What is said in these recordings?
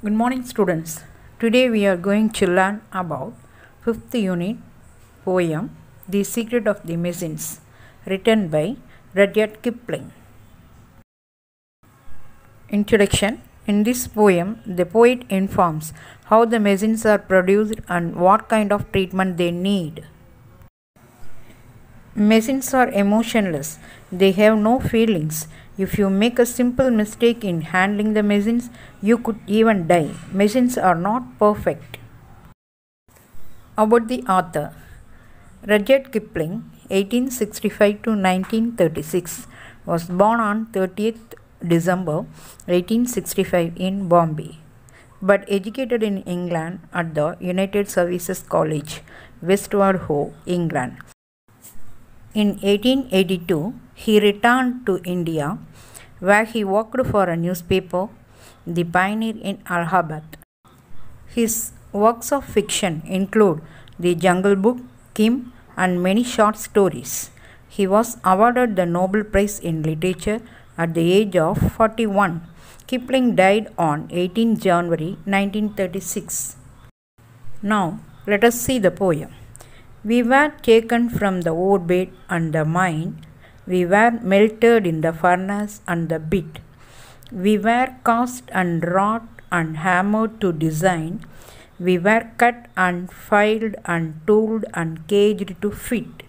Good morning, students. Today we are going to learn about 5th unit poem The Secret of the Machines, written by Rudyard Kipling. Introduction. In this poem, the poet informs how the machines are produced and what kind of treatment they need. Machines are emotionless. They have no feelings. If you make a simple mistake in handling the machines, you could even die. Machines are not perfect. About the author, Rudyard Kipling, 1865 to 1936, was born on 30th December 1865 in Bombay, but educated in England at the United Services College, Westward Ho, England. In 1882, he returned to India, where he worked for a newspaper, The Pioneer in Allahabad. His works of fiction include The Jungle Book, Kim, and many short stories. He was awarded the Nobel Prize in Literature at the age of 41. Kipling died on 18 January 1936. Now, let us see the poem. We were taken from the orbit and the mine. We were melted in the furnace and the bit. We were cast and wrought and hammered to design. We were cut and filed and tooled and caged to fit.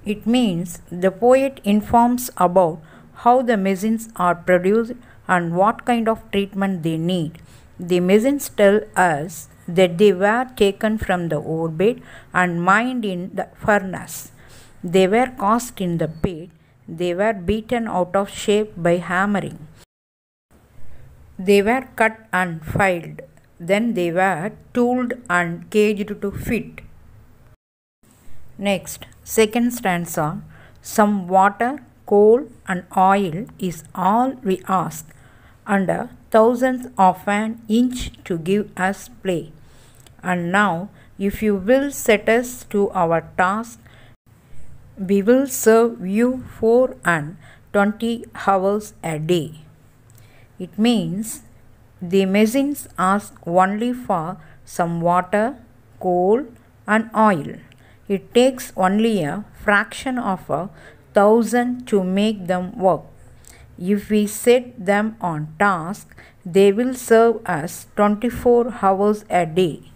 It means the poet informs about how the machines are produced and what kind of treatment they need. The machines tell us that they were taken from the orbit and mined in the furnace. They were cast in the pit. They were beaten out of shape by hammering. They were cut and filed. Then they were tooled and caged to fit. Next, second stanza. Some water, coal, and oil is all we ask, and a thousandth of an inch to give us play. And now, if you will set us to our task, we will serve you 24 hours a day. It means the machines ask only for some water, coal, and oil. It takes only a fraction of 1,000 to make them work. If we set them on task, they will serve us 24 hours a day.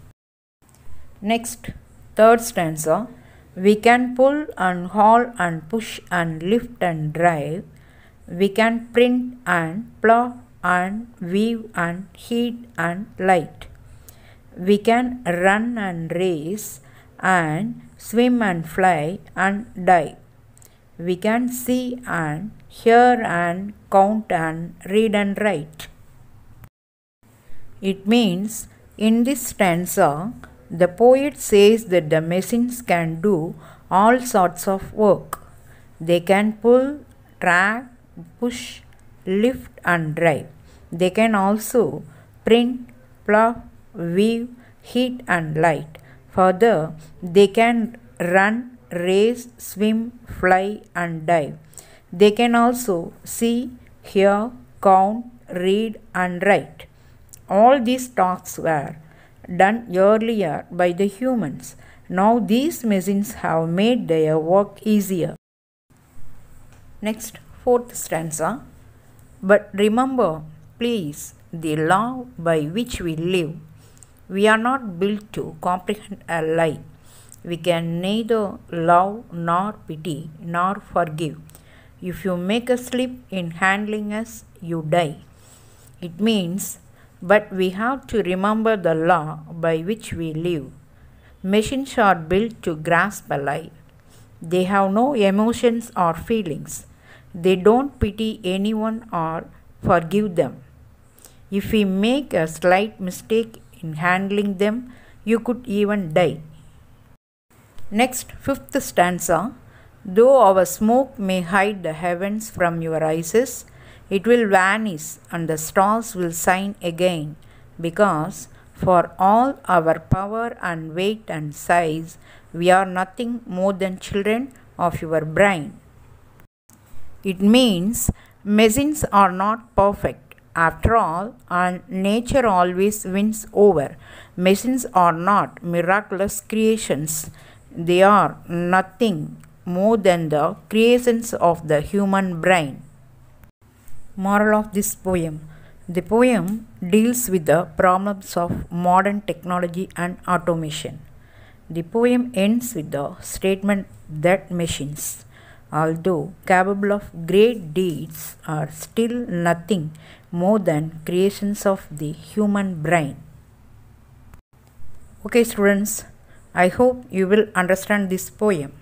Next, third stanza. We can pull and haul and push and lift and drive. We can print and plow and weave and heat and light. We can run and race and swim and fly and dive. We can see and hear and count and read and write. It means in this stanza, the poet says that the machines can do all sorts of work. They can pull, drag, push, lift and drive. They can also print, plow, weave, heat and light. Further, they can run, race, swim, fly and dive. They can also see, hear, count, read and write. All these tasks were done earlier by the humans. Now these machines have made their work easier. Next, fourth stanza. But remember, please, the law by which we live. We are not built to comprehend a lie. We can neither love nor pity nor forgive. If you make a slip in handling us, you die. It means, but we have to remember the law by which we live. Machines are built to grasp a lie. They have no emotions or feelings. They don't pity anyone or forgive them. If we make a slight mistake in handling them, you could even die. Next, fifth stanza. Though our smoke may hide the heavens from your eyes, it will vanish and the stars will shine again, because for all our power and weight and size, we are nothing more than children of your brain. It means machines are not perfect After all, and nature always wins over. Machines are not miraculous creations, they are nothing more than the creations of the human brain. Moral of this poem: the poem deals with the problems of modern technology and automation. The poem ends with the statement that machines, although capable of great deeds, are still nothing more than creations of the human brain. Okay, students, I hope you will understand this poem.